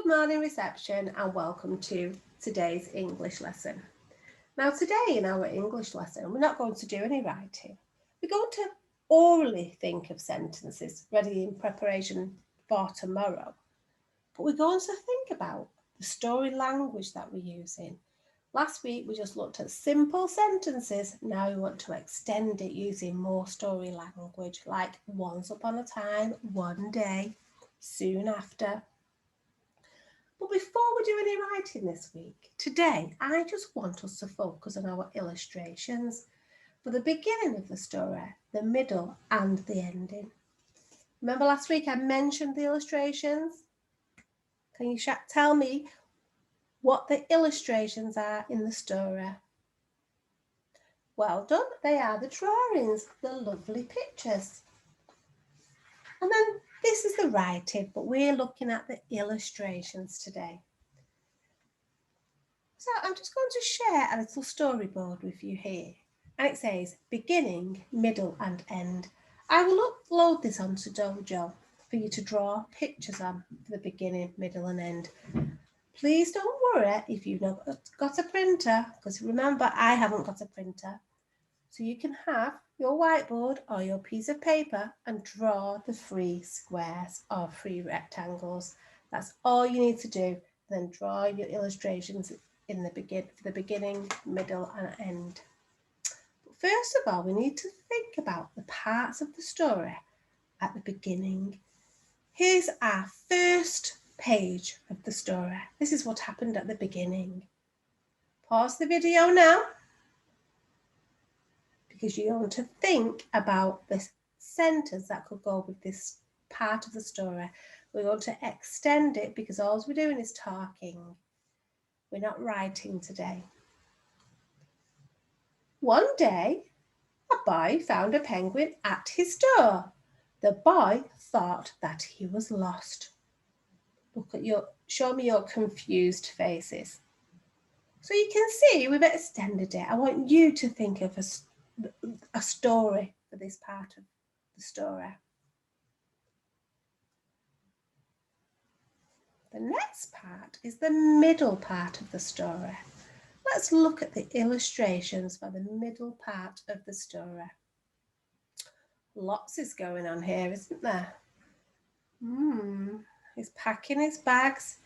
Good morning reception and welcome to today's English lesson. Now today in our English lesson we're not going to do any writing. We're going to orally think of sentences ready in preparation for tomorrow. But we're going to think about the story language that we're using. Last week we just looked at simple sentences. Now we want to extend it using more story language like once upon a time, one day, soon after. But before we do any writing this week, today I just want us to focus on our illustrations for the beginning of the story, the middle and the ending. Remember last week I mentioned the illustrations? Can you tell me what the illustrations are in the story? Well done, they are the drawings, the lovely pictures. And then this is the writing, but we're looking at the illustrations today. So I'm just going to share a little storyboard with you here. And it says beginning, middle and end. I will upload this onto Dojo for you to draw pictures on for the beginning, middle and end. Please don't worry if you've not got a printer, because remember I haven't got a printer. So you can have your whiteboard or your piece of paper and draw the 3 squares or 3 rectangles. That's all you need to do. Then draw your illustrations for the beginning, middle and end. But first of all, we need to think about the parts of the story at the beginning. Here's our first page of the story. This is what happened at the beginning. Pause the video now, because you're going to think about this sentence that could go with this part of the story. We're going to extend it because all we're doing is talking. We're not writing today. One day, a boy found a penguin at his door. The boy thought that he was lost. Show me your confused faces. So you can see we've extended it. I want you to think of a story for this part of the story. The next part is the middle part of the story. Let's look at the illustrations for the middle part of the story. Lots is going on here, isn't there? He's packing his bags.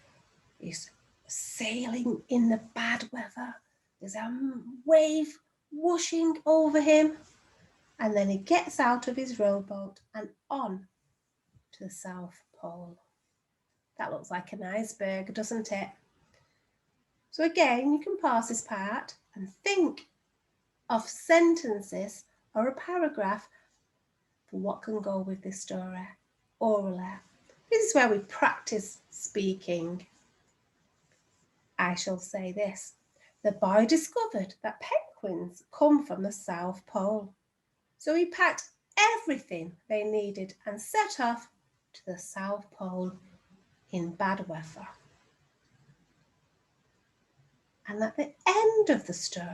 He's sailing in the bad weather. There's a wave whooshing over him. And then he gets out of his rowboat and on to the South Pole. That looks like an iceberg, doesn't it? So again, you can pause this part and think of sentences or a paragraph for what can go with this story orally. This is where we practice speaking. I shall say this. The boy discovered that penguins come from the South Pole. So he packed everything they needed and set off to the South Pole in bad weather. And at the end of the story,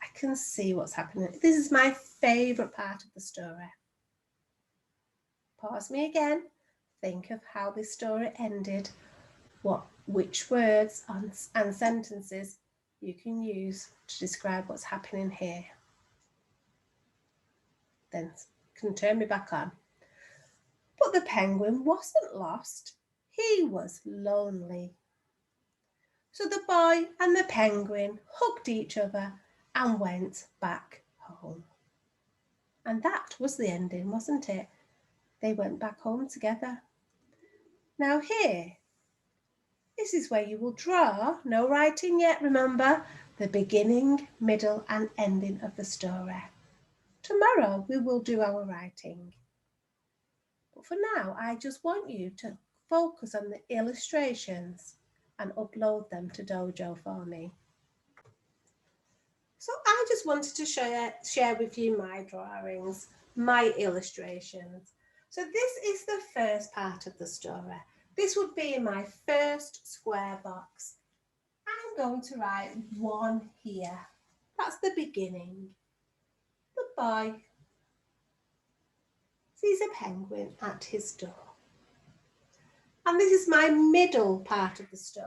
I can see what's happening. This is my favourite part of the story. Pause me again. Think of how this story ended, which words and sentences you can use to describe what's happening here. Then can turn me back on. But the penguin wasn't lost. He was lonely. So the boy and the penguin hugged each other and went back home. And that was the ending, wasn't it? They went back home together. Now here, this is where you will draw, no writing yet, remember, the beginning, middle and ending of the story. Tomorrow we will do our writing. But for now, I just want you to focus on the illustrations and upload them to Dojo for me. So I just wanted to share with you my drawings, my illustrations. So this is the first part of the story. This would be my first square box. I'm going to write 1 here. That's the beginning. The boy sees a penguin at his door. And this is my middle part of the story.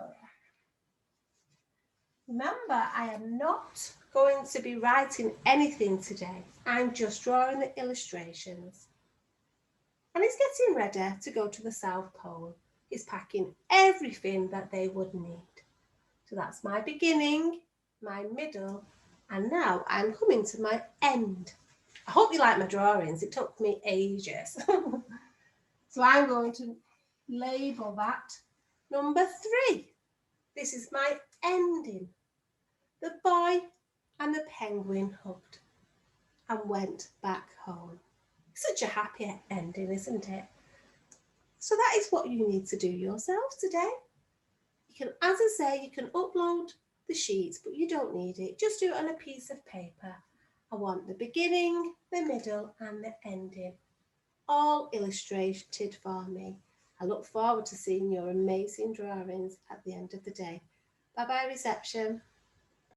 Remember, I am not going to be writing anything today. I'm just drawing the illustrations. And he's getting ready to go to the South Pole. He's packing everything that they would need. So that's my beginning, my middle, and now I'm coming to my end. I hope you like my drawings. It took me ages. So I'm going to label that number 3. This is my ending. The boy and the penguin hugged and went back home. Such a happy ending, isn't it? So that is what you need to do yourself today. You can, as I say, you can upload the sheets, but you don't need it. Just do it on a piece of paper. I want the beginning, the middle, and the ending, all illustrated for me. I look forward to seeing your amazing drawings at the end of the day. Bye-bye, reception.